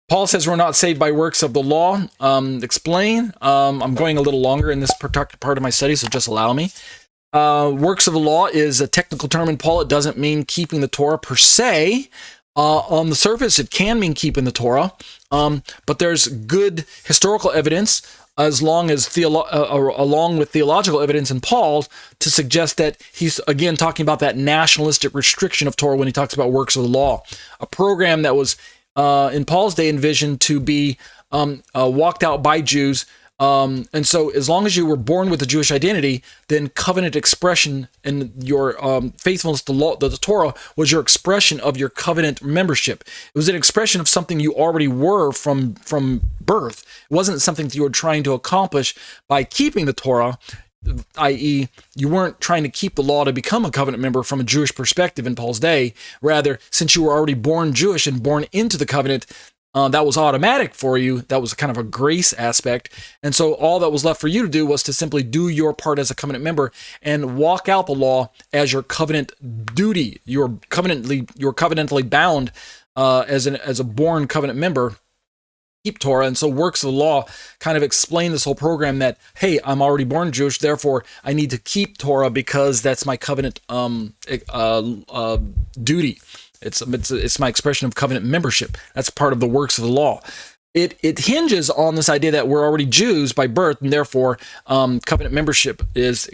Paul says we're not saved by works of the law. Explain. I'm going a little longer in this part of my study, so just allow me. Works of the law is a technical term in Paul. It doesn't mean keeping the Torah per se. On the surface, it can mean keeping the Torah, but there's good historical evidence, as long as along with theological evidence in Paul, to suggest that he's again talking about that nationalistic restriction of Torah when he talks about works of the law, a program that was in Paul's day envisioned to be walked out by Jews. And so as long as you were born with a Jewish identity, then covenant expression and your faithfulness to the Torah was your expression of your covenant membership. It was an expression of something you already were from birth. It wasn't something that you were trying to accomplish by keeping the Torah, i.e., you weren't trying to keep the law to become a covenant member from a Jewish perspective in Paul's day. Rather, since you were already born Jewish and born into the covenant, that was automatic for you. That was kind of a grace aspect. And so all that was left for you to do was to simply do your part as a covenant member and walk out the law as your covenant duty. You're covenantally bound as a born covenant member. Keep Torah. And so works of the law kind of explain this whole program that, hey, I'm already born Jewish, therefore I need to keep Torah because that's my covenant duty. It's my expression of covenant membership. That's part of the works of the law. It hinges on this idea that we're already Jews by birth, and therefore covenant membership is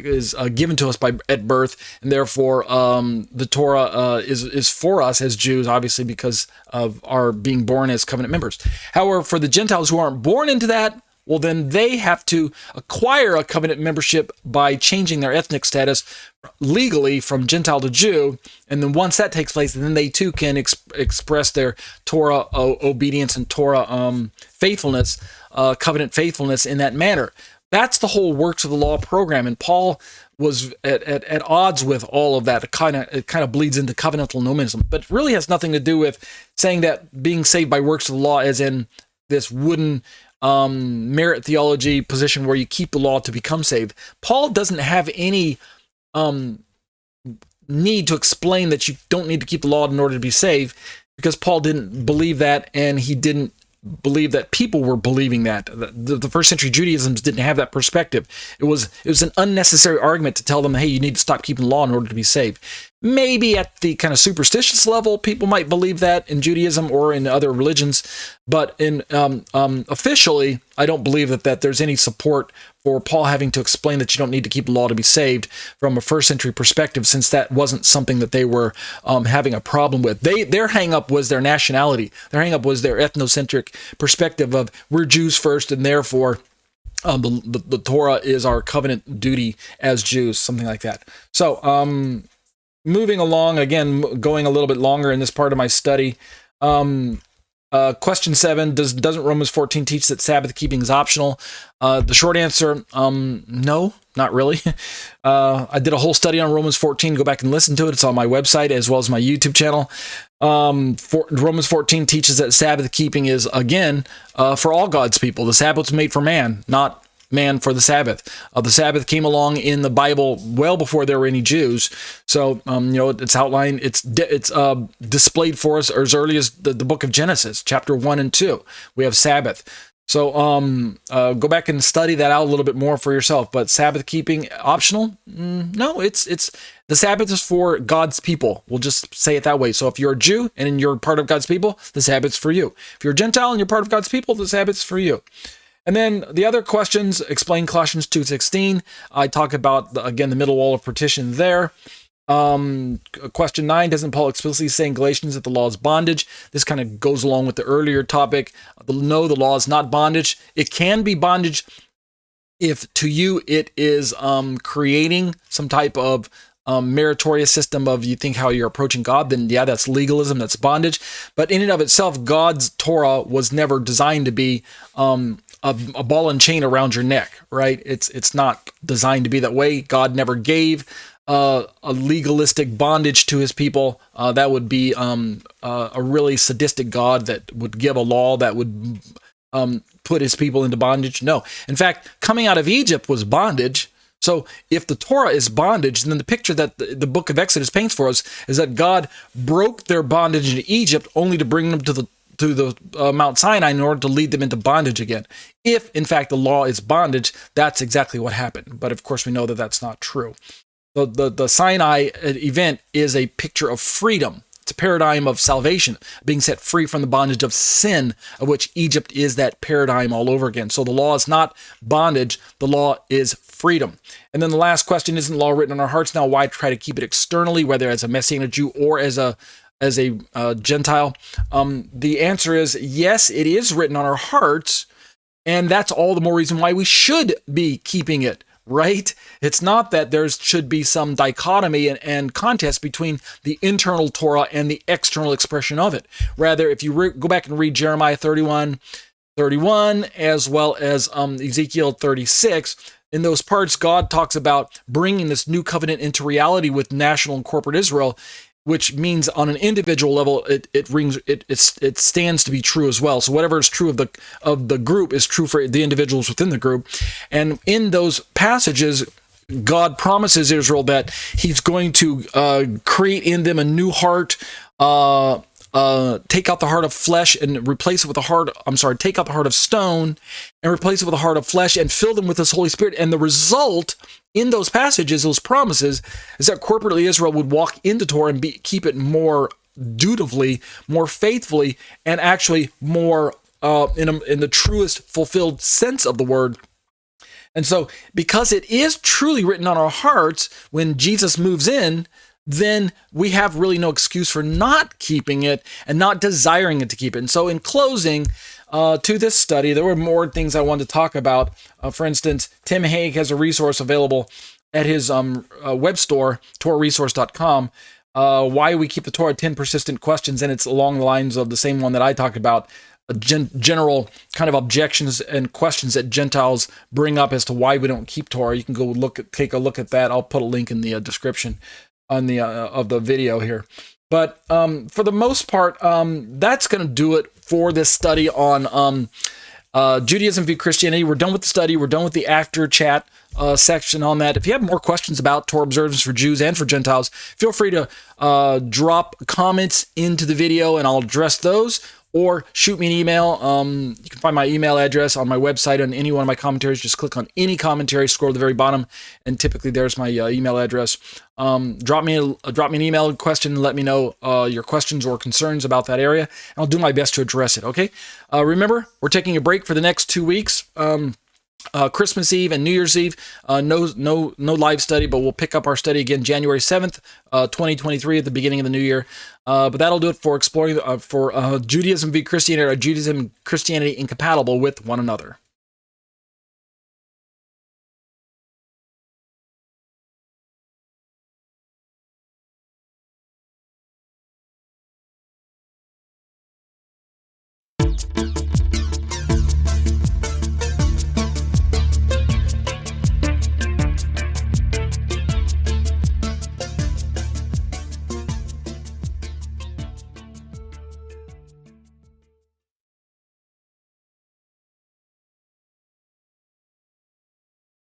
given to us at birth, and therefore the Torah is for us as Jews, obviously because of our being born as covenant members. However, for the Gentiles who aren't born into that, well, then they have to acquire a covenant membership by changing their ethnic status legally from Gentile to Jew. And then once that takes place, then they too can express their Torah obedience and Torah faithfulness, covenant faithfulness in that manner. That's the whole works of the law program. And Paul was at odds with all of that. It kind of bleeds into covenantal nomism, but it really has nothing to do with saying that being saved by works of the law as in this wooden merit theology position where you keep the law to become saved. Paul doesn't have any need to explain that you don't need to keep the law in order to be saved, because Paul didn't believe that, and he didn't believe that people were believing that. The first century Judaism didn't have that perspective. It was an unnecessary argument to tell them, hey, you need to stop keeping the law in order to be saved. Maybe at the kind of superstitious level, people might believe that in Judaism or in other religions, but in officially, I don't believe that there's any support for Paul having to explain that you don't need to keep the law to be saved from a first century perspective, since that wasn't something that they were having a problem with. Their hang-up was their nationality. Their hang-up was their ethnocentric perspective of we're Jews first, and therefore the Torah is our covenant duty as Jews, something like that. So, moving along, again, going a little bit longer in this part of my study. Question 7, doesn't Romans 14 teach that Sabbath keeping is optional? The short answer, no, not really. I did a whole study on Romans 14. Go back and listen to it. It's on my website as well as my YouTube channel. Romans 14 teaches that Sabbath keeping is, again, for all God's people. The Sabbath was made for man, not man for the Sabbath. The Sabbath came along in the Bible well before there were any Jews. So, it's outlined, it's displayed for us as early as the book of Genesis, chapter 1 and 2. We have Sabbath. So, go back and study that out a little bit more for yourself. But Sabbath keeping optional? No, it's the Sabbath is for God's people. We'll just say it that way. So if you're a Jew and you're part of God's people, the Sabbath's for you. If you're a Gentile and you're part of God's people, the Sabbath's for you. And then the other questions, explain Colossians 2:16. I talk about, again, the middle wall of partition there. Question 9, doesn't Paul explicitly say in Galatians that the law is bondage? This kind of goes along with the earlier topic. No, the law is not bondage. It can be bondage if to you it is creating some type of meritorious system of you think how you're approaching God, then yeah, that's legalism, that's bondage. But in and of itself, God's Torah was never designed to be a ball and chain around your neck, right? It's not designed to be that way. God never gave a legalistic bondage to his people. That would be a really sadistic God that would give a law that would put his people into bondage. No. In fact, coming out of Egypt was bondage. So if the Torah is bondage, then the picture that the book of Exodus paints for us is that God broke their bondage in Egypt only to bring them to to the Mount Sinai in order to lead them into bondage again. If, in fact, the law is bondage, that's exactly what happened. But, of course, we know that that's not true. The Sinai event is a picture of freedom. It's a paradigm of salvation, being set free from the bondage of sin, of which Egypt is that paradigm all over again. So the law is not bondage. The law is freedom. And then the last question, isn't law written on our hearts now? Why try to keep it externally, whether as a Messianic Jew or as a Gentile? The answer is yes, it is written on our hearts, and that's all the more reason why we should be keeping it, right? It's not that there should be some dichotomy and contest between the internal Torah and the external expression of it. Rather, if you go back and read Jeremiah 31, as well as Ezekiel 36, in those parts, God talks about bringing this new covenant into reality with national and corporate Israel, which means on an individual level, it stands to be true as well. So whatever is true of the group is true for the individuals within the group. And in those passages, God promises Israel that he's going to create in them a new heart, take out the heart of flesh and replace it with take out the heart of stone and replace it with a heart of flesh and fill them with this Holy Spirit. And the result in those passages, those promises, is that corporately Israel would walk into Torah and keep it more dutifully, more faithfully, and actually more in the truest fulfilled sense of the word. And so because it is truly written on our hearts when Jesus moves in, then we have really no excuse for not keeping it and not desiring it to keep it. And so in closing to this study, there were more things I wanted to talk about. For instance, Tim Haig has a resource available at his web store, TorahResource.com, why we keep the Torah, 10 persistent questions, and it's along the lines of the same one that I talked about, general kind of objections and questions that Gentiles bring up as to why we don't keep Torah. You can go take a look at that. I'll put a link in the description on the of the video here. But for the most part, that's going to do it for this study on Judaism v. Christianity. We're done with the study. We're done with the after chat section on that. If you have more questions about Torah observance for Jews and for Gentiles, feel free to drop comments into the video and I'll address those. Or shoot me an email. You can find my email address on my website on any one of my commentaries. Just click on any commentary, scroll to the very bottom, and typically there's my email address. Drop me an email question and let me know your questions or concerns about that area, and I'll do my best to address it, okay? Remember, we're taking a break for the next 2 weeks. Christmas Eve and New Year's Eve, no live study, but we'll pick up our study again January 7th, 2023 at the beginning of the new year. But that'll do it for exploring for Judaism v. Christianity, or Judaism and Christianity incompatible with one another.